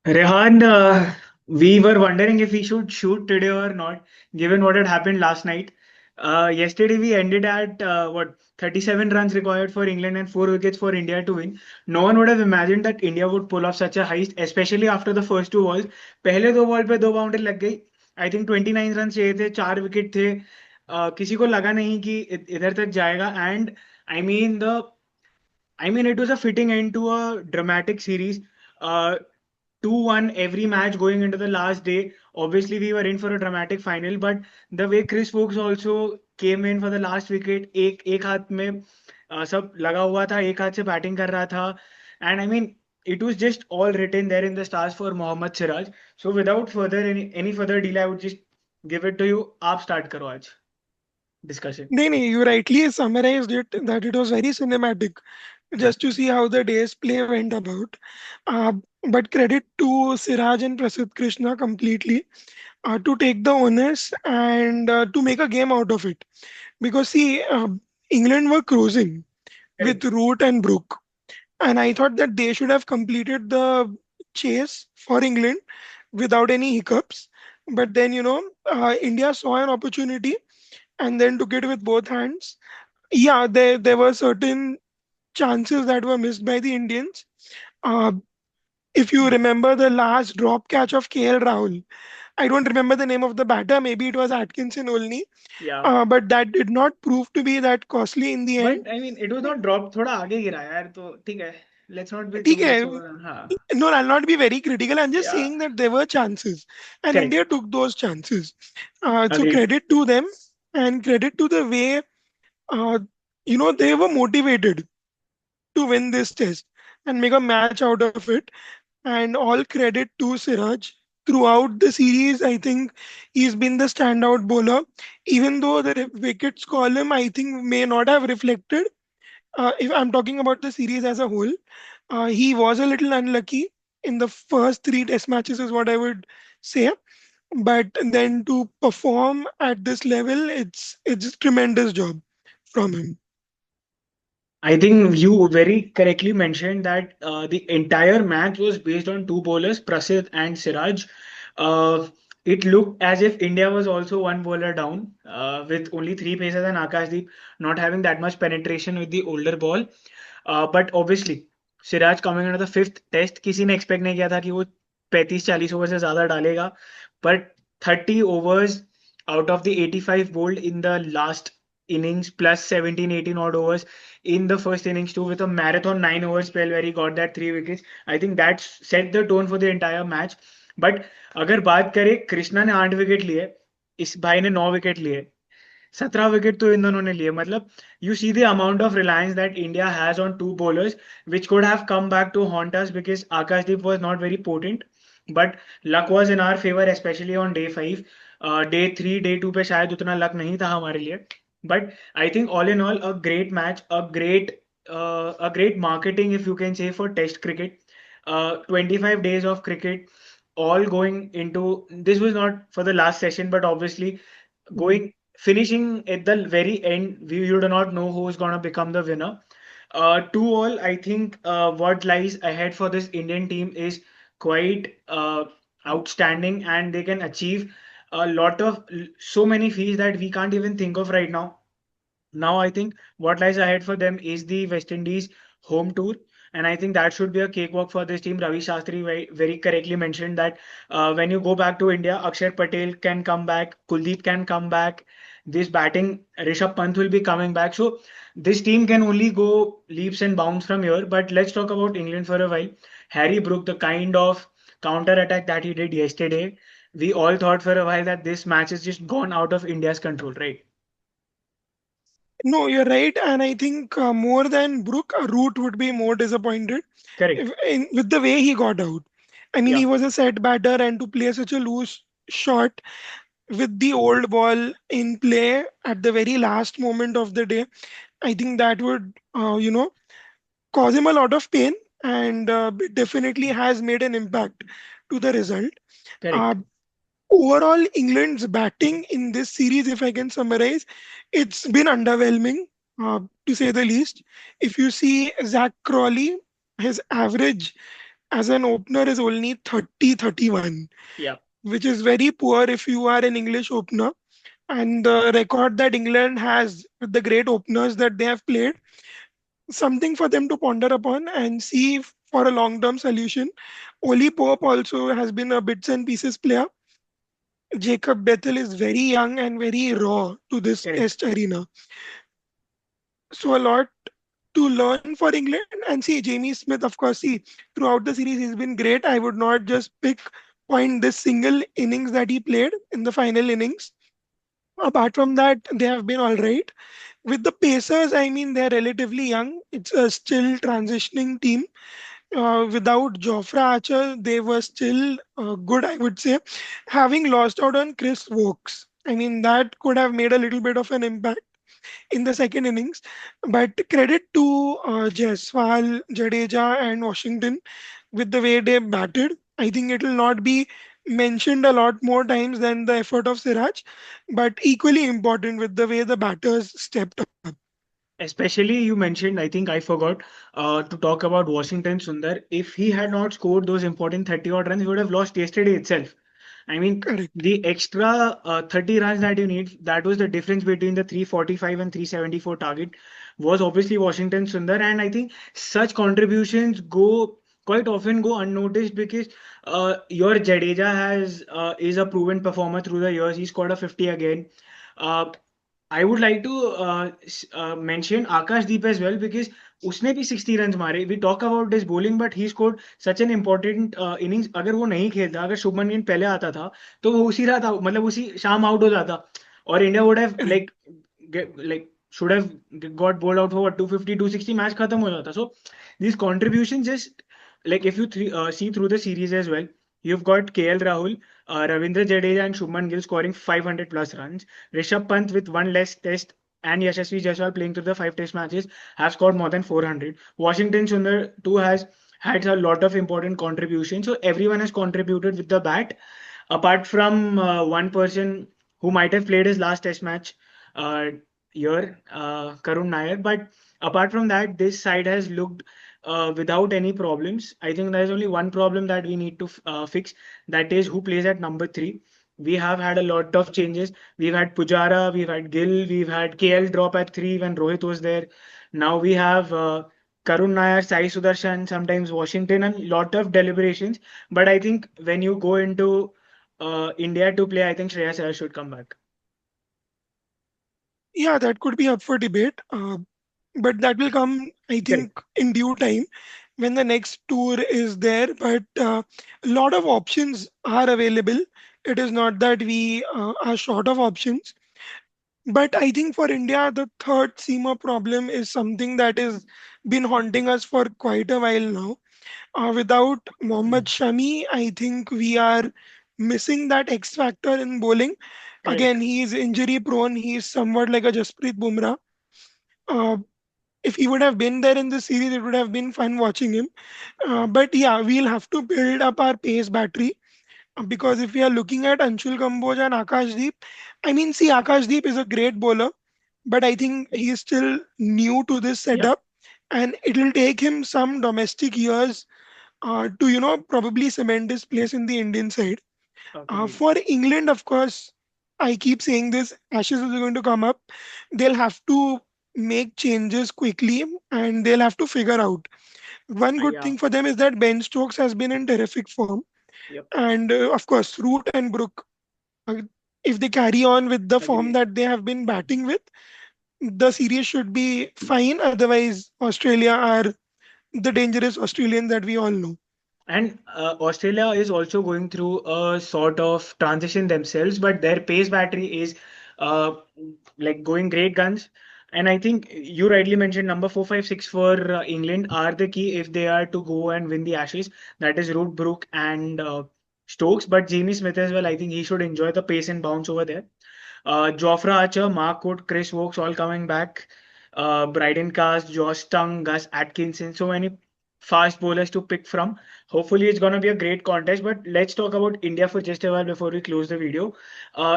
Rehan, we were wondering if we should shoot today or not, given what had happened last night. Yesterday we ended at 37 runs required for England and 4 wickets for India to win. No one would have imagined that India would pull off such a heist, especially after the first two balls. पहले दो ball पे दो boundary लग गई. I think 29 run चाहिए थे, 4 wicket थे. किसी को लगा नहीं कि इधर तक जाएगा. And I mean the it was a fitting end to a dramatic series. 2-1 every match going into the last day. Obviously, we were in for a dramatic final, but the way Chris Woakes also came in for the last wicket, एक हाथ में सब लगा हुआ था, एक हाथ से बैटिंग कर रहा था, and I mean it was just all written there in the stars for Mohammed Siraj. So without further any further delay, I would just give it to you. आप start करो आज discussion. No, no, you rightly summarized it that it was very cinematic Yeah. just to see how the day's play went about. Uh, but credit to Siraj and Prasidh Krishna completely to take the onus and to make a game out of it. Because, see, England were cruising with Correct. Root and Brook. And I thought that they should have completed the chase for England without any hiccups. But then, India saw an opportunity and then took it with both hands. Yeah, there were certain chances that were missed by the Indians. Uh, if you remember the last drop catch of KL Rahul, I don't remember the name of the batter. Maybe it was Atkinson only, Yeah. but that did not prove to be that costly in the end. But I mean, it was not dropped. थोड़ा आगे गिरा यार तो ठीक है. Let's not be too Okay, so. हाँ. no, I'll not be very critical. I'm just Yeah. saying that there were chances, and Correct. India took those chances. So Agreed. credit to them, and credit to the way uh, they were motivated to win this test and make a match out of it. And all credit to Siraj. Throughout the series, I think he's been the standout bowler. Even though the wickets column, I think, may not have reflected. If I'm talking about the series as a whole, he was a little unlucky in the first three test matches, is what I would say. But then to perform at this level, it's a tremendous job from him. I think you very correctly mentioned that the entire match was based on two bowlers, Prasidh and Siraj. Uh, it looked as if India was also one bowler down, with only three pacers and Akashdeep not having that much penetration with the older ball. But obviously, Siraj coming into the fifth test किसी ने expect नहीं किया था कि वो 35-40 over से ज्यादा डालेगा. But 30 overs out of the 85 bowled in the last innings plus 17-18 odd overs in the first innings too, with a marathon 9 over spell where he got that 3 wickets. I think that set the tone for the entire match. But अगर बात करें कृष्णा ने 8 wicket लिए, इस भाई ने 9 wicket लिए, 17 wicket तो इन दोनों ने लिए. मतलब you see the amount of reliance that India has on two bowlers, which could have come back to haunt us because Akashdeep was not very potent, but luck was in our favor, especially on day 5. Day 3, day 2 पे शायद उतना luck नहीं था हमारे लिए. But I think all in all, a great match, a great marketing, if you can say, for Test cricket. 25 days of cricket, all going into this was not for the last session, but obviously going finishing at the very end, we you do not know who is going to become the winner. To all, I think what lies ahead for this Indian team is quite outstanding, and they can achieve a lot of so many feats that we can't even think of right now. Now, I think what lies ahead for them is the West Indies home tour. And I think that should be a cakewalk for this team. Ravi Shastri very correctly mentioned that when you go back to India, Akshar Patel can come back, Kuldeep can come back. This batting, Rishabh Pant will be coming back. So this team can only go leaps and bounds from here. But let's talk about England for a while. Harry Brook, the kind of counter attack that he did yesterday, we all thought for a while that this match is just gone out of India's control, right? No, you're right, and I think more than Brook, Root would be more disappointed Correct. with the way he got out. I mean, Yeah. he was a set batter, and to play such a loose shot with the old ball in play at the very last moment of the day, I think that would, cause him a lot of pain, and it definitely has made an impact to the result. Uh, Correct. Overall, England's batting in this series, if I can summarize, it's been underwhelming, to say the least. If you see Zach Crawley, his average as an opener is only 30-31, Yeah, which is very poor if you are an English opener. And the record that England has with the great openers that they have played, something for them to ponder upon and see for a long term solution. Oli Pope also has been a bits and pieces player. Jacob Bethel is very young and very raw to this correct. test arena. So a lot to learn for England. And see, Jamie Smith, of course, see, throughout the series, he's been great. I would not just point this single innings that he played in the final innings. Apart from that, they have been all right. With the Pacers, I mean, they're relatively young. It's a still transitioning team. Without Jofra Archer, they were still good, I would say. Having lost out on Chris Woakes, I mean, that could have made a little bit of an impact in the second innings. But credit to Jaiswal, Jadeja, and Washington with the way they batted. I think it will not be mentioned a lot more times than the effort of Siraj, but equally important with the way the batters stepped up. Especially you mentioned, I think I forgot to talk about Washington Sundar. If he had not scored those important 30 odd runs, he would have lost yesterday itself. I mean, Correct. the extra 30 runs that you need, that was the difference between the 345 and 374 target, was obviously Washington Sundar. And I think such contributions go quite often go unnoticed because your Jadeja is a proven performer through the years. He scored a 50 again. Uh, I would like to mention Akashdeep as well because उसने भी 60 runs मारे. We talk about his bowling, but he scored such an important innings. अगर वो नहीं खेलता, अगर शुभमन गिल पहले आता था, तो वो उसी रहा था, मतलब उसी शाम आउट हो जाता. और India would have Correct. like should have got bowled out for what, 250, 260, match खत्म हो जाता. So these contributions just like if you see through the series as well, you've got KL Rahul, Ravindra Jadeja, and Shubman Gill scoring 500 plus runs. Rishabh Pant with one less test and Yashasvi Jaiswal playing through the five test matches have scored more than 400. Washington Sundar too has had a lot of important contributions. So everyone has contributed with the bat, apart from one person who might have played his last test match uh, here, Karun Nair. But apart from that, this side has looked without any problems. I think there's only one problem that we need to fix. That is who plays at number three. We have had a lot of changes. We've had Pujara, we've had Gill, we've had KL drop at three when Rohit was there. Now we have Karun Nair, Sai Sudarshan, sometimes Washington, and lot of deliberations. But I think when you go into India to play, I think Shreyas Iyer should come back. Yeah, that could be up for debate. But that will come, I think, Correct. in due time when the next tour is there. But a lot of options are available. It is not that we are short of options. But I think for India, the third seamer problem is something that has been haunting us for quite a while now. Without Mohammad Shami, I think we are missing that X factor in bowling. Correct. Again, he is injury prone. He is somewhat like a Jasprit Bumrah. Uh, if he would have been there in the series, it would have been fun watching him. But yeah, we'll have to build up our pace battery because if we are looking at Anshul Kamboj and Akashdeep, I mean, see, Akashdeep is a great bowler, but I think he is still new to this Yeah. setup, and it will take him some domestic years to probably cement his place in the Indian side. Agreed. For England, of course, I keep saying this: Ashes is going to come up. They'll have to make changes quickly, and they'll have to figure out. One good Yeah. thing for them is that Ben Stokes has been in terrific form, Yep. and of course, Root and Brook. Uh, if they carry on with the form Agreed. that they have been batting with, the series should be fine. Otherwise, Australia are the dangerous Australians that we all know. And Australia is also going through a sort of transition themselves, but their pace battery is uh, like going great guns. And I think you rightly mentioned number 4, 5, 6 for England are the key if they are to go and win the Ashes. That is Root, Brook, and Stokes. But Jamie Smith as well, I think he should enjoy the pace and bounce over there. Jofra Archer, Mark Wood, Chris Woakes all coming back. Bryden Cast, Josh Tongue, Gus Atkinson. So many fast bowlers to pick from. Hopefully, it's going to be a great contest. But let's talk about India for just a while before we close the video.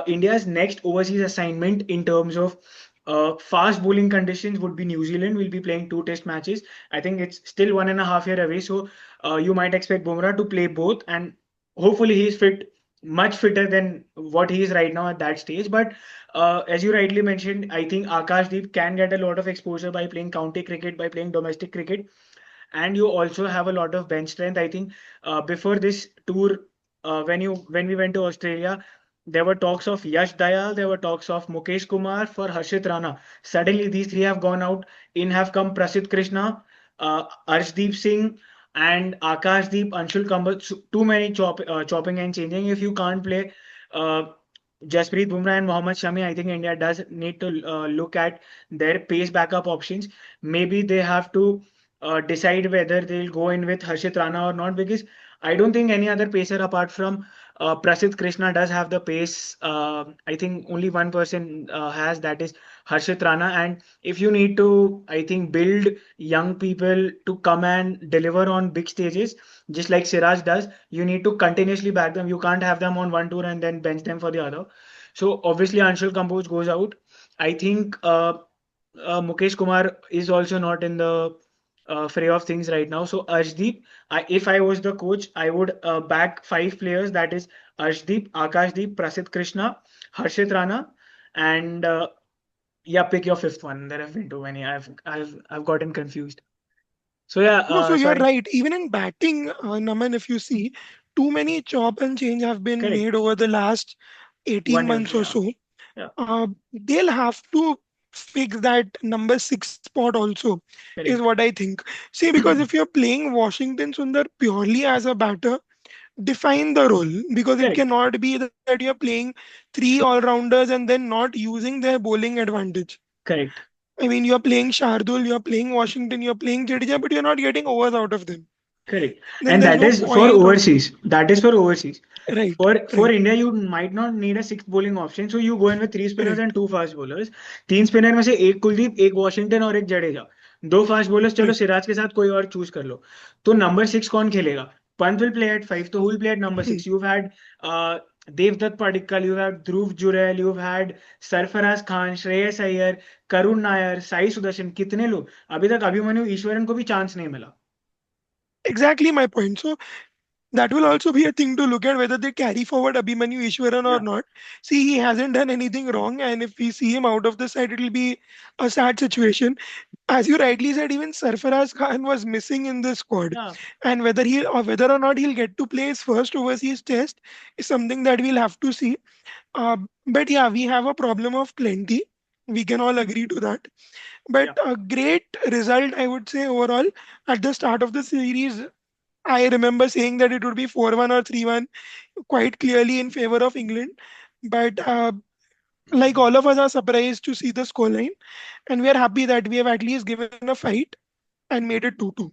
India's next overseas assignment in terms of Fast bowling conditions would be New Zealand. Will be playing two test matches. I think it's still 1.5 year away. So you might expect Bumrah to play both, and hopefully he's fit, much fitter than what he is right now at that stage. But as you rightly mentioned, I think Akashdeep can get a lot of exposure by playing county cricket, by playing domestic cricket, and you also have a lot of bench strength. I think before this tour, when we went to Australia, there were talks of Yash Dayal, there were talks of Mukesh Kumar for Harshit Rana. Suddenly, these three have gone out. In have come Prasidh Krishna, Arshdeep Singh, and Akashdeep, Anshul Kambal. Too many chopping and changing. If you can't play uh, Jasprit Bumrah and Mohammad Shami, I think India does need to look at their pace backup options. Maybe they have to decide whether they'll go in with Harshit Rana or not, because I don't think any other pacer apart from Prasidh Krishna does have the pace. I think only one person has, that is Harshit Rana. And if you need to, I think, build young people to come and deliver on big stages, just like Siraj does, you need to continuously back them. You can't have them on one tour and then bench them for the other. So obviously Anshul Kamboj goes out. I think Mukesh Kumar is also not in the fray of things right now. So Arshdeep, if I was the coach, I would back five players. That is Arshdeep, Akashdeep, Prasidh Krishna, Harshit Rana, and yeah, pick your fifth one. There have been too many. I've gotten confused. So yeah, No, so you're sorry. right. Even in batting, Naman, if you see, too many chop and change have been made Correct. over the last 18 1 year. months or Yeah. so. Yeah. They'll have to fix that number six spot also, is Correct. what I think. See, because if you're playing Washington Sundar purely as a batter, define the role, because it Correct. cannot be that you're playing three all rounders and then not using their bowling advantage. Correct. I mean, you're playing Shardul, you're playing Washington, you're playing Jadeja, but you're not getting overs out of them. Correct. Then And there's that no is for point of overseas. That is for overseas. right, For right, India, you might not need a sixth bowling option, so you go in with three spinners right, and two fast bowlers. तीन spinner में से एक कुलदीप, एक Washington और एक जडेजा. दो fast bowlers, चलो right. Siraj के साथ कोई और चूज कर लो. तो नंबर सिक्स कौन खेलेगा? Pant will play at five, so who will play at number Hmm. six? You've had Devdutt Padikkal, you've had Dhruv Jurel, you've had Sarfaraz Khan, Shreyas Iyer, Karun Nair, Sai Sudarshan. कितने लोग? अभी तक अभिमन्यु ईश्वरन को भी chance नहीं मिला. Exactly my point. So that will also be a thing to look at whether they carry forward Abhimanyu Ishwaran or Yeah, not. See, he hasn't done anything wrong, and if we see him out of the side, it will be a sad situation. As you rightly said, even Sarfaraz Khan was missing in the squad, yeah. and whether or not he'll get to play his first overseas test is something that we'll have to see. But yeah, we have a problem of plenty. We can all agree to that. But Yeah. a great result, I would say, overall at the start of the series. I remember saying that it would be 4-1 or 3-1 quite clearly in favor of England. But like all of us are surprised to see the scoreline, and we are happy that we have at least given a fight and made it 2-2.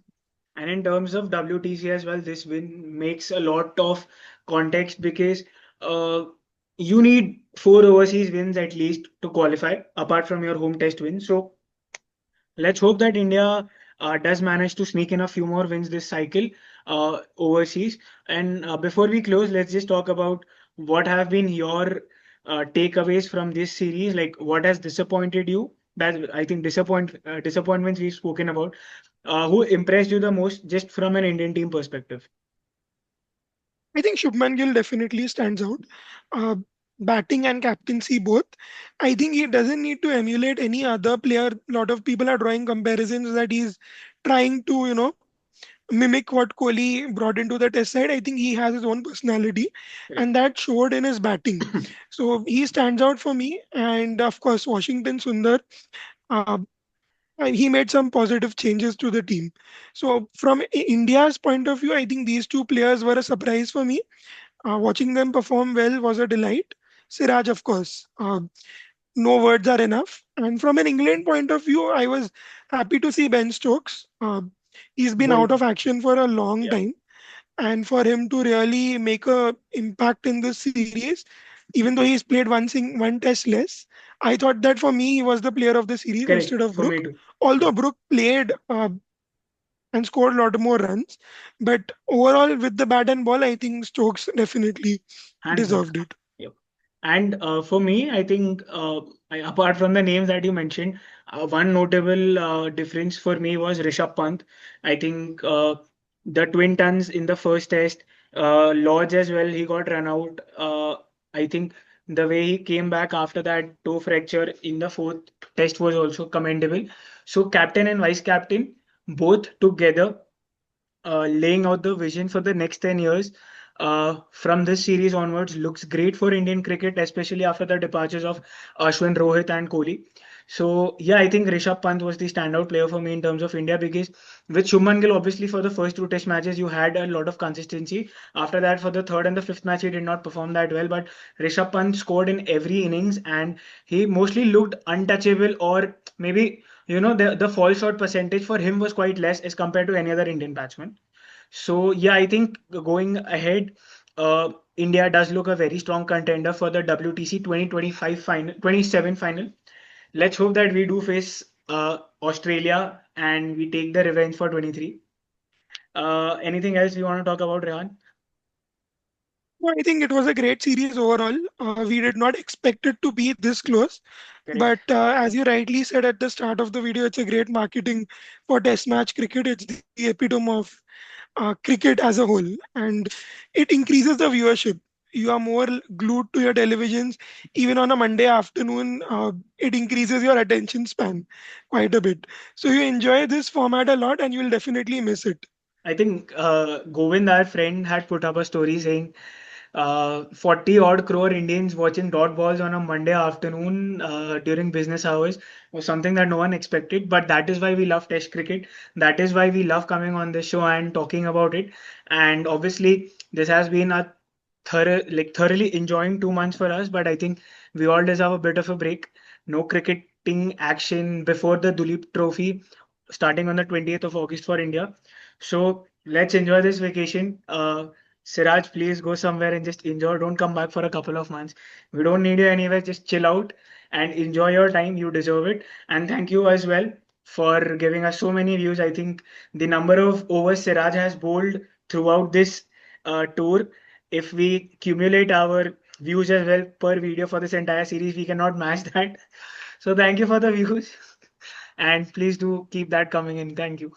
And in terms of WTC as well, this win makes a lot of context because uh, you need four overseas wins at least to qualify, apart from your home test win. So let's hope that India does manage to sneak in a few more wins this cycle overseas. And before we close, let's just talk about what have been your takeaways from this series. Like, what has disappointed you? That I think disappointments we've spoken about. Who impressed you the most, just from an Indian team perspective? I think Shubman Gill definitely stands out. Uh, Batting and captaincy both. I think he doesn't need to emulate any other player. A lot of people are drawing comparisons that he's trying to, mimic what Kohli brought into the test side. I think he has his own personality, and Correct. that showed in his batting. So he stands out for me. And of course, Washington Sundar, uh, he made some positive changes to the team. So from India's point of view, I think these two players were a surprise for me. Watching them perform well was a delight. Siraj, of course, no words are enough. And from an England point of view, I was happy to see Ben Stokes. He's been out Bold. of action for a long Yeah. time, and for him to really make a impact in this series, even though he's played one test less, I thought that for me he was the player of the series Correct. instead of For me Brook. too. Although Yeah. Brook played and scored a lot more runs, but overall with the bat and ball, I think Stokes definitely Hands down. deserved it. Yep. And for me, I think Apart from the names that you mentioned, one notable difference for me was Rishabh Pant. I think the twin tons in the first test, Lodge as well, he got run out. I think the way he came back after that toe fracture in the fourth test was also commendable. So, captain and vice captain both together laying out the vision for the next 10 years from this series onwards looks great for Indian cricket, especially after the departures of Ashwin, Rohit, and Kohli. So, yeah, I think Rishabh Pant was the standout player for me in terms of India because with Shubman Gill, obviously, for the first two test matches, you had a lot of consistency. After that, for the third and the fifth match, he did not perform that well, but Rishabh Pant scored in every innings and he mostly looked untouchable, or maybe the fall shot percentage for him was quite less as compared to any other Indian batsman. So yeah, I think going ahead, India does look a very strong contender for the WTC 2025 final, 27 final. Let's hope that we do face Australia and we take the revenge for 23. Anything else you want to talk about, Rehan? No, I think it was a great series overall. We did not expect it to be this close, Correct. but as you rightly said at the start of the video, it's a great marketing for Test match cricket. It's the epitome of cricket as a whole, and it increases the viewership. You are more glued to your televisions, even on a Monday afternoon. It increases your attention span quite a bit. So you enjoy this format a lot, and you will definitely miss it. I think Govind, our friend, had put up a story saying 40 odd crore Indians watching dot balls on a Monday afternoon during business hours was something that no one expected. But that is why we love Test cricket. That is why we love coming on this show and talking about it. And obviously, this has been a thoroughly enjoying 2 months for us. But I think we all deserve a bit of a break. No cricketing action before the Duleep Trophy starting on the 20th of August for India. So let's enjoy this vacation. Siraj, please go somewhere and just enjoy. Don't come back for a couple of months. We don't need you anywhere. Just chill out and enjoy your time. You deserve it. And thank you as well for giving us so many views. I think the number of overs Siraj has bowled throughout this tour, if we cumulate our views as well per video for this entire series, we cannot match that. So thank you for the views. And please do keep that coming in. Thank you.